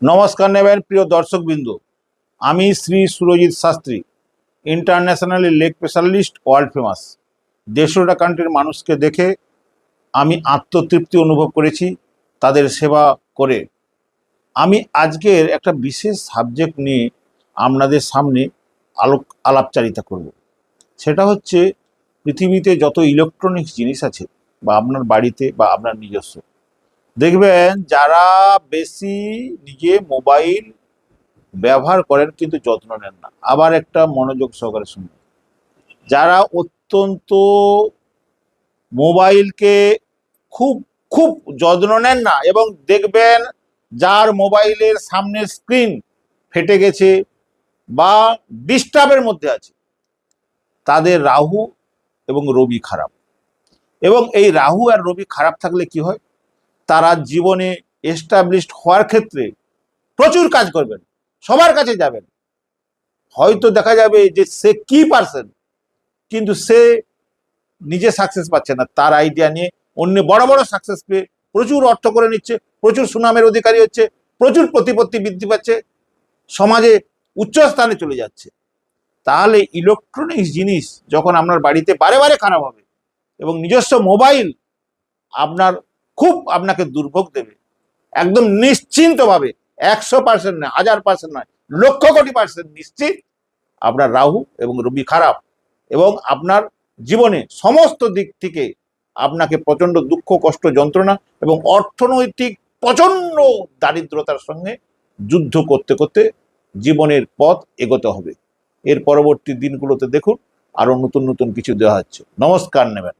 নমস্কার নেবেন প্রিয় দর্শকবৃন্দ। আমি Shri Surajit Shastri, internationally leg specialist, world famous. 150টা কান্ট্রির মানুষকে দেখে আমি আত্মতৃপ্তি অনুভব করেছি তাদের সেবা করে। আমি আজকের একটা বিশেষ সাবজেক্ট নিয়ে আপনাদের সামনে আলাপচারিতা করব। সেটা হচ্ছে পৃথিবীতে যত ইলেকট্রনিক্স জিনিস আছে, বা আপনার বাড়িতে বা আপনার নিজস্ব, দেখবেন যারা বেশি নিজে মোবাইল ব্যবহার করেন কিন্তু যত্ন নেন না। আবার একটা মনোযোগ সহকারে শুনুন, যারা অত্যন্ত মোবাইলকে খুব খুব যত্ন নেন না, এবং দেখবেন যার মোবাইলের সামনের স্ক্রিন ফেটে গেছে বা ডিস্টার্বের মধ্যে আছে, তাদের রাহু এবং রবি খারাপ। এবং এই রাহু আর রবি খারাপ থাকলে কি হয়, তারা জীবনে এস্টাবলিশড হওয়ার ক্ষেত্রে প্রচুর কাজ করবেন, সবার কাছে যাবেন, হয়তো দেখা যাবে যে সে কি পারসন, কিন্তু সে নিজে সাকসেস পাচ্ছে না। তার আইডিয়া নিয়ে অন্য বড় বড় সাকসেস পেয়ে প্রচুর অর্থ করে নিচ্ছে, প্রচুর সুনামের অধিকারী হচ্ছে, প্রচুর প্রতিপত্তি বৃদ্ধি পাচ্ছে, সমাজে উচ্চ স্থানে চলে যাচ্ছে। তাহলে ইলেকট্রনিক্স জিনিস যখন আপনার বাড়িতে বারে বারে খারাপ হবে এবং নিজস্ব মোবাইল আপনাকে দুর্ভোগ দেবে, একদম নিশ্চিন্তভাবে 100% নয়, 1000% নয়, লক্ষ কোটি % নিশ্চিত আপনার রাহু এবং রবি খারাপ। এবং আপনার জীবনে সমস্ত দিক থেকে আপনাকে প্রচন্ড দুঃখ, কষ্ট, যন্ত্রণা এবং অর্থনৈতিক প্রচন্ড দারিদ্রতার সঙ্গে যুদ্ধ করতে করতে জীবনের পথ এগোতে হবে। এর পরবর্তী দিনগুলোতে দেখুন আরো নতুন নতুন কিছু দেওয়া হচ্ছে। নমস্কার নেবেন।